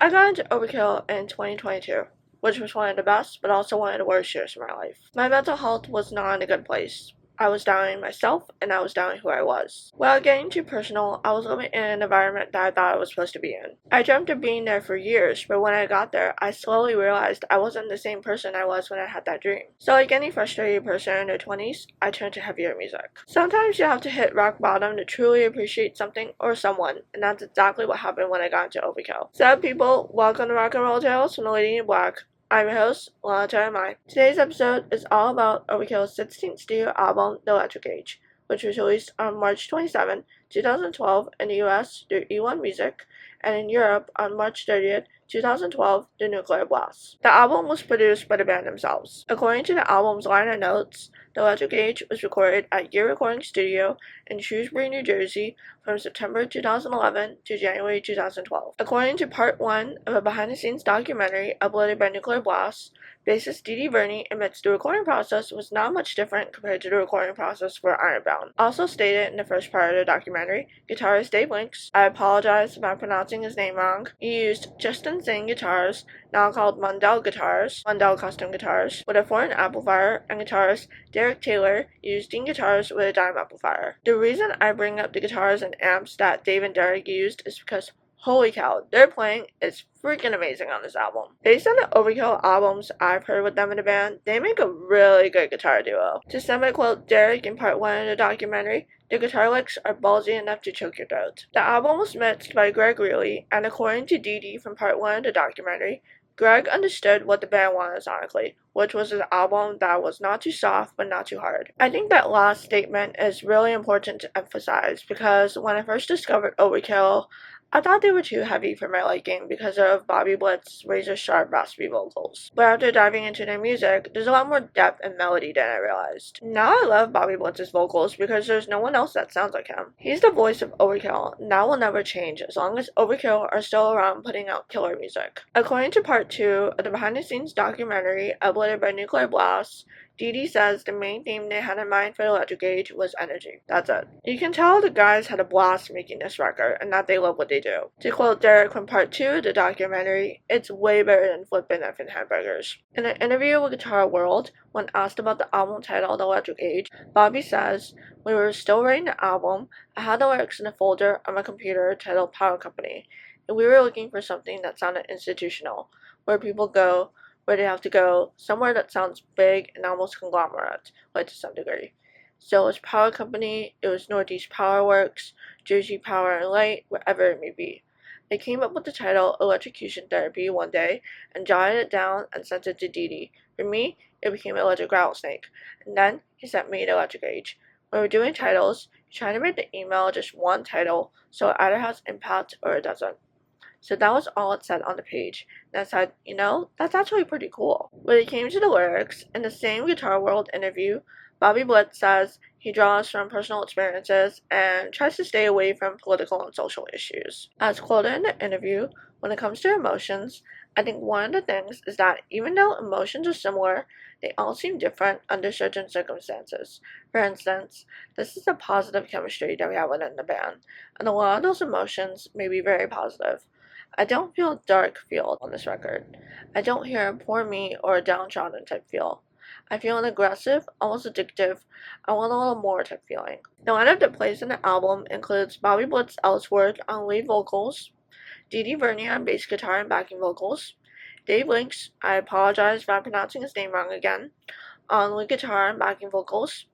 I got into Overkill in 2022, which was one of the best, but also one of the worst years of my life. My mental health was not in a good place. I was doubting myself, and I was doubting who I was. Without getting too personal, I was living in an environment that I thought I was supposed to be in. I dreamt of being there for years, but when I got there, I slowly realized I wasn't the same person I was when I had that dream. So like any frustrated person in their 20s, I turned to heavier music. Sometimes you have to hit rock bottom to truly appreciate something or someone, and that's exactly what happened when I got into Overkill. So people, welcome to Rock and Roll Tales from the Lady in Black. I'm your host, Lana. Today's episode is all about Overkill's 16th studio album, The Electric Age, which was released on March 27, 2012 in the US through E1 Music, and in Europe on March 30th, 2012 through Nuclear Blast. The album was produced by the band themselves. According to the album's liner notes, The Electric Age was recorded at Year Recording Studio in Shrewsbury, New Jersey from September 2011 to January 2012. According to part 1 of a behind-the-scenes documentary uploaded by Nuclear Blast, bassist Dee Verney admits the recording process was not much different compared to the recording process for Ironbound. Also stated in the first part of the documentary, guitarist Dave Links, I apologize if I'm pronouncing his name wrong, he used Justin Singh guitars, now called Mundell custom guitars, with a foreign amplifier, and guitarist Derek Taylor used Dean guitars with a dime amplifier. The reason I bring up the guitars and amps that Dave and Derek used is because holy cow, their playing is freaking amazing on this album. Based on the Overkill albums I've heard with them in the band, they make a really good guitar duo. To semi-quote Derek in part 1 of the documentary, the guitar licks are ballsy enough to choke your throat. The album was mixed by Greg Reilly, and according to Dee from part 1 of the documentary, Greg understood what the band wanted sonically, which was an album that was not too soft but not too hard. I think that last statement is really important to emphasize because when I first discovered Overkill, I thought they were too heavy for my liking because of Bobby Blitz's razor-sharp raspy vocals. But after diving into their music, there's a lot more depth and melody than I realized. Now I love Bobby Blitz's vocals because there's no one else that sounds like him. He's the voice of Overkill, and that will never change as long as Overkill are still around putting out killer music. According to part 2 of the behind-the-scenes documentary uploaded by Nuclear Blast, Dee says the main theme they had in mind for the Electric Age was energy. That's it. You can tell the guys had a blast making this record and that they love what they do. To quote Derek from part 2 of the documentary, it's way better than flipping effing hamburgers. In an interview with Guitar World, when asked about the album title The Electric Age, Bobby says, when we were still writing the album, I had the lyrics in a folder on my computer titled Power Company, and we were looking for something that sounded institutional, where people go, where they have to go, somewhere that sounds big and almost conglomerate, like to some degree. So it was Power Company, it was Northeast Power Works, Jersey Power and Light, wherever it may be. They came up with the title Electrocution Therapy one day and jotted it down and sent it to Dee. For me, it became Electric Rattlesnake, and then he sent me the Electric Age. When we're doing titles, you try to make the email just one title, so it either has impact or it doesn't. So that was all it said on the page, and I said, you know, that's actually pretty cool. When it came to the lyrics, in the same Guitar World interview, Bobby Blitz says he draws from personal experiences and tries to stay away from political and social issues. As quoted in the interview, when it comes to emotions, I think one of the things is that even though emotions are similar, they all seem different under certain circumstances. For instance, this is a positive chemistry that we have within the band, and a lot of those emotions may be very positive. I don't feel a dark feel on this record. I don't hear a poor me or a downtrodden type feel. I feel an aggressive, almost addictive, I want a little more type feeling. The lineup that plays in the album includes Bobby Blitz Ellsworth on lead vocals, Dee Verney on bass guitar and backing vocals, Dave Links, I apologize if I'm pronouncing his name wrong again, on lead guitar and backing vocals,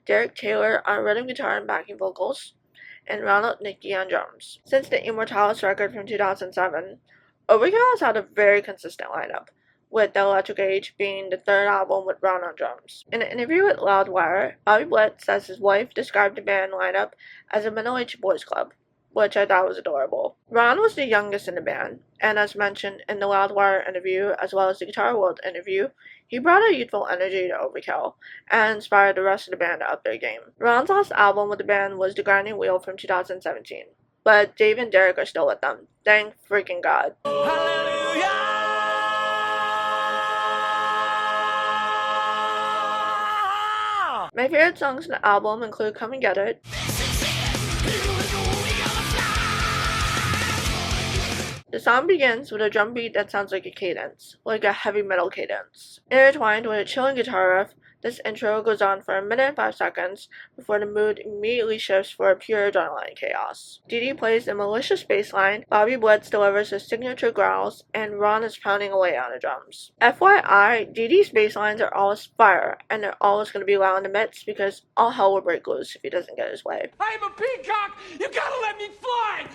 Derek Taylor on rhythm guitar and backing vocals, and Ron Lipnicki on drums. Since the Immortalis record from 2007, Overkill has had a very consistent lineup, with The Electric Age being the third album with Ron on drums. In an interview with Loudwire, Bobby Blitz says his wife described the band lineup as a middle-aged boys club, which I thought was adorable. Ron was the youngest in the band, and as mentioned in the Loudwire interview as well as the Guitar World interview, he brought a youthful energy to Overkill and inspired the rest of the band to up their game. Ron's last album with the band was The Grinding Wheel from 2017, but Dave and Derek are still with them. Thank freaking God. Hallelujah! My favorite songs in the album include Come and Get It, The The song begins with a drum beat that sounds like a cadence, like a heavy metal cadence. Intertwined with a chilling guitar riff, this intro goes on for 1 minute and 5 seconds before the mood immediately shifts for a pure adrenaline chaos. Dee Dee plays a malicious bass line, Bobby Blitz delivers his signature growls, and Ron is pounding away on the drums. FYI, Dee Dee's bass lines are always fire, and they're always going to be loud in the midst because all hell will break loose if he doesn't get his way. I am a peacock! You gotta let me fly!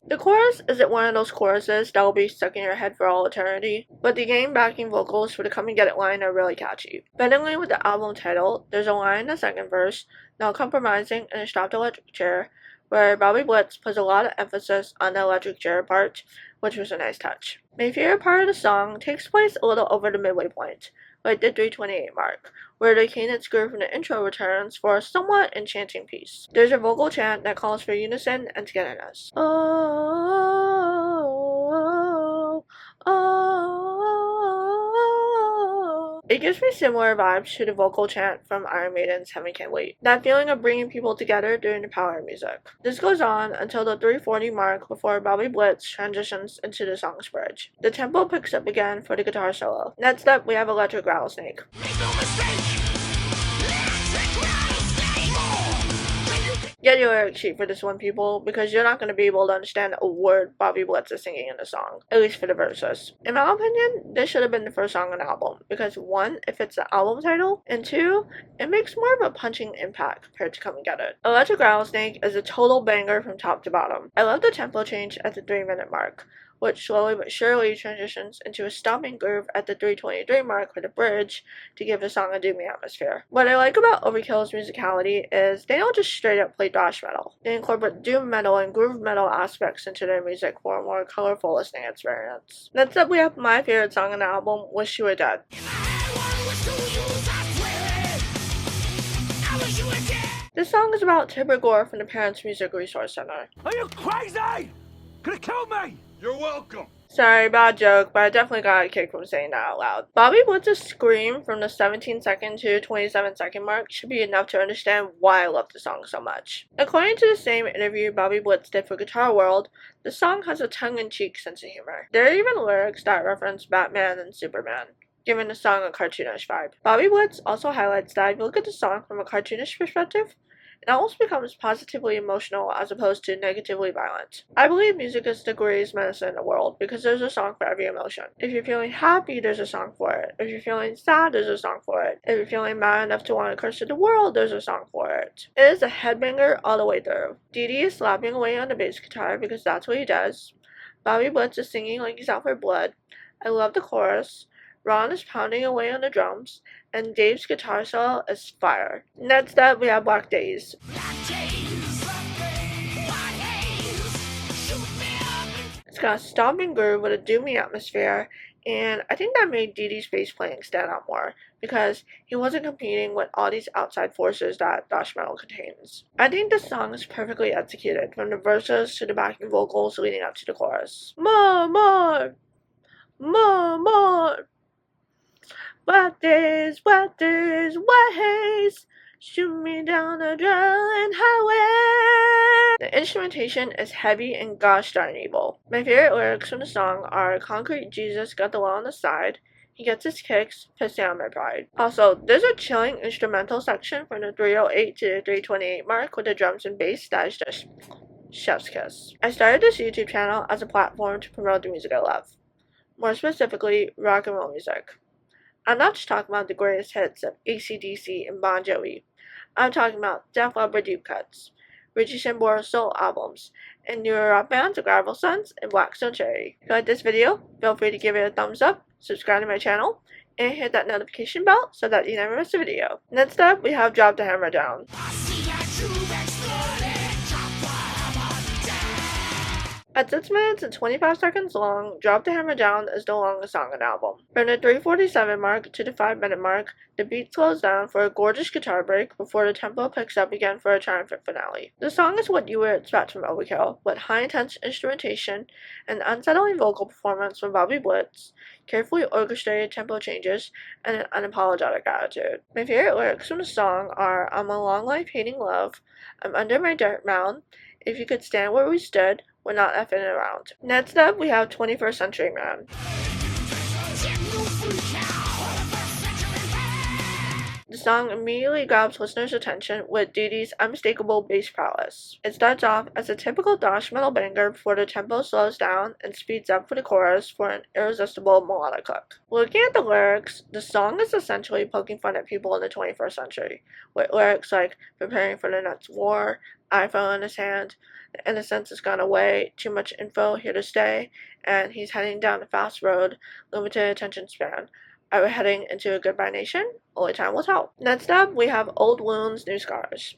The chorus isn't one of those choruses that will be stuck in your head for all eternity, but the game backing vocals for the Come and Get It line are really catchy. Fittingly with the album title, there's a line in the second verse, "Not compromising in a strapped electric chair," where Bobby Blitz puts a lot of emphasis on the electric chair part, which was a nice touch. My favorite part of the song takes place a little over the midway point, like the 3:28 mark, where the cadence groove from the intro returns for a somewhat enchanting piece. There's a vocal chant that calls for unison and togetherness. Oh, oh, oh. It gives me similar vibes to the vocal chant from Iron Maiden's Heaven Can't Wait. That feeling of bringing people together during the power music. This goes on until the 3:40 mark before Bobby Blitz transitions into the song's bridge. The tempo picks up again for the guitar solo. Next up, we have Electric Rattlesnake. Get your lyric sheet for this one, people, because you're not going to be able to understand a word Bobby Blitz is singing in the song, at least for the verses. In my opinion, this should have been the first song on the album, because 1, it fits the album title, and 2, it makes more of a punching impact compared to Come and Get It. Electric Rattlesnake is a total banger from top to bottom. I love the tempo change at the 3-minute mark, which slowly but surely transitions into a stomping groove at the 3:23 mark with a bridge to give the song a doomy atmosphere. What I like about Overkill's musicality is they don't just straight up play thrash metal. They incorporate doom metal and groove metal aspects into their music for a more colorful listening experience. Next up, we have my favorite song on the album, Wish You Were Dead. This song is about Tipper Gore from the Parents Music Resource Center. Are you crazy? Could have killed me! You're welcome! Sorry, bad joke, but I definitely got a kick from saying that out loud. Bobby Blitz's scream from the 17-second to 27-second mark should be enough to understand why I love the song so much. According to the same interview Bobby Blitz did for Guitar World, the song has a tongue-in-cheek sense of humor. There are even lyrics that reference Batman and Superman, giving the song a cartoonish vibe. Bobby Blitz also highlights that if you look at the song from a cartoonish perspective, it almost becomes positively emotional as opposed to negatively violent. I believe music is the greatest medicine in the world because there's a song for every emotion. If you're feeling happy, there's a song for it. If you're feeling sad, there's a song for it. If you're feeling mad enough to want to curse at the world, there's a song for it. It is a headbanger all the way through. Dee Dee is slapping away on the bass guitar because that's what he does. Bobby Blitz is singing like he's out for blood. I love the chorus. Ron is pounding away on the drums, and Dave's guitar solo is fire. Next up, we have Black Days. It's got a stomping groove with a doomy atmosphere, and I think that made Dee Dee's bass playing stand out more, because he wasn't competing with all these outside forces that thrash metal contains. I think the song is perfectly executed, from the verses to the backing vocals leading up to the chorus. More! Wet days, wet haze, shoot me down the drilling highway. The instrumentation is heavy and gosh darn evil. My favorite lyrics from the song are Concrete Jesus got the law on the side, he gets his kicks, pissing on my pride. Also, there's a chilling instrumental section from the 3:08 to the 3:28 mark with the drums and bass that is just chef's kiss. I started this YouTube channel as a platform to promote the music I love. More specifically, rock and roll music. I'm not just talking about the greatest hits of AC/DC and Bon Jovi. I'm talking about Def Leppard deep cuts, Richie Sambora soul albums, and newer rock bands like Rival Sons and Blackstone Cherry. If you like this video, feel free to give it a thumbs up, subscribe to my channel, and hit that notification bell so that you never miss a video. Next up, we have Drop the Hammer Down. At 6 minutes and 25 seconds long, Drop the Hammer Down is the longest song on the album. From the 3:47 mark to the 5-minute mark, the beat slows down for a gorgeous guitar break before the tempo picks up again for a triumphant finale. The song is what you would expect from Overkill, with high-intense instrumentation and unsettling vocal performance from Bobby Blitz, carefully orchestrated tempo changes, and an unapologetic attitude. My favorite lyrics from the song are I'm a long life hating love, I'm under my dirt mound, if you could stand where we stood, we're not effing around. Next up, we have 21st Century Man. The song immediately grabs listeners' attention with Dee Dee's unmistakable bass prowess. It starts off as a typical thrash metal banger before the tempo slows down and speeds up for the chorus for an irresistible melodic hook. Looking at the lyrics, the song is essentially poking fun at people in the 21st century, with lyrics like preparing for the next war, iPhone in his hand, the innocence has gone away, too much info here to stay, and he's heading down a fast road, limited attention span. Are we heading into a goodbye nation? Only time will tell. Next up, we have Old Wounds, New Scars.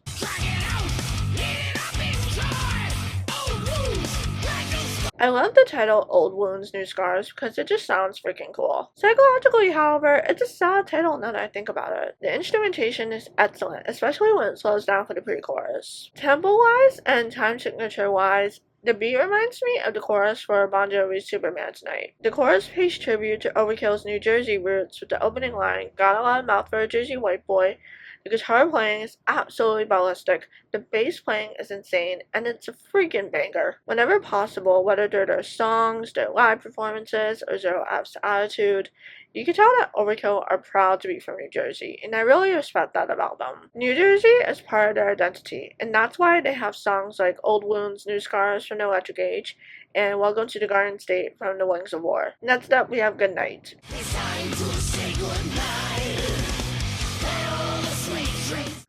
I love the title Old Wounds, New Scars because it just sounds freaking cool. Psychologically, however, it's a sad title now that I think about it. The instrumentation is excellent, especially when it slows down for the pre-chorus. Tempo-wise and time signature-wise, the beat reminds me of the chorus for Bon Jovi's Superman Tonight. The chorus pays tribute to Overkill's New Jersey roots with the opening line, got a lot of mouth for a Jersey white boy. The guitar playing is absolutely ballistic, the bass playing is insane, and it's a freaking banger. Whenever possible, whether they're their songs, their live performances, or Zero F's attitude, you can tell that Overkill are proud to be from New Jersey, and I really respect that about them. New Jersey is part of their identity, and that's why they have songs like Old Wounds, New Scars from the Electric Age, and Welcome to the Garden State from the Wings of War. Next up, we have Good Night.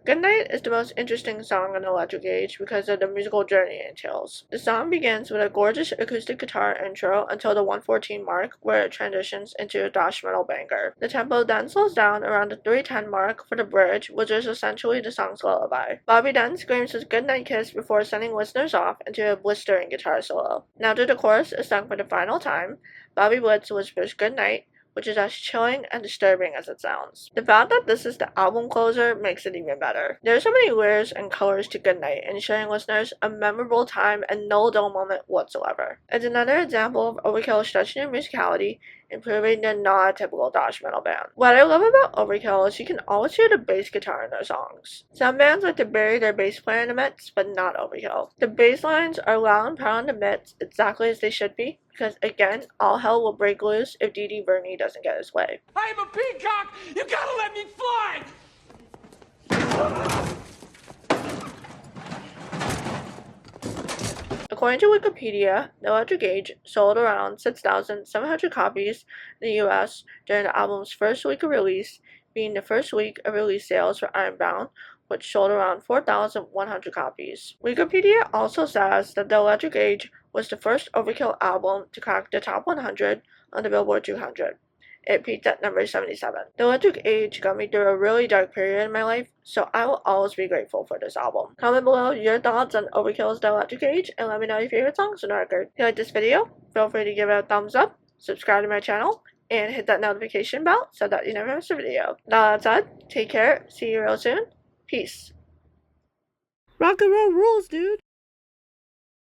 Good Night is the most interesting song on the Electric Age because of the musical journey it entails. The song begins with a gorgeous acoustic guitar intro until the 1:14 mark, where it transitions into a thrash metal banger. The tempo then slows down around the 3:10 mark for the bridge, which is essentially the song's lullaby. Bobby then screams his goodnight kiss before sending listeners off into a blistering guitar solo. Now that the chorus is sung for the final time, Bobby Blitz whispers goodnight, which is as chilling and disturbing as it sounds. The fact that this is the album closer makes it even better. There are so many layers and colors to Goodnight, ensuring listeners a memorable time and no dull moment whatsoever. It's another example of Overkill stretching their musicality and proving they're not a typical thrash metal band. What I love about Overkill is you can always hear the bass guitar in their songs. Some bands like to bury their bass player in the mix, but not Overkill. The bass lines are loud and proud in the mix, exactly as they should be, because again, all hell will break loose if Dee Dee Bernie doesn't get his way. I am a peacock! You gotta let me fly! According to Wikipedia, The Electric Age sold around 6,700 copies in the US during the album's first week of release, being the first week of release sales for Ironbound, which sold around 4,100 copies. Wikipedia also says that The Electric Age was the first Overkill album to crack the top 100 on the Billboard 200. It peaked at number 77. The Electric Age got me through a really dark period in my life, so I will always be grateful for this album. Comment below your thoughts on Overkill's The Electric Age, and let me know your favorite songs on the record. If you like this video, feel free to give it a thumbs up, subscribe to my channel, and hit that notification bell so that you never miss a video. Now that said, take care, see you real soon, peace. Rock and roll rules, dude!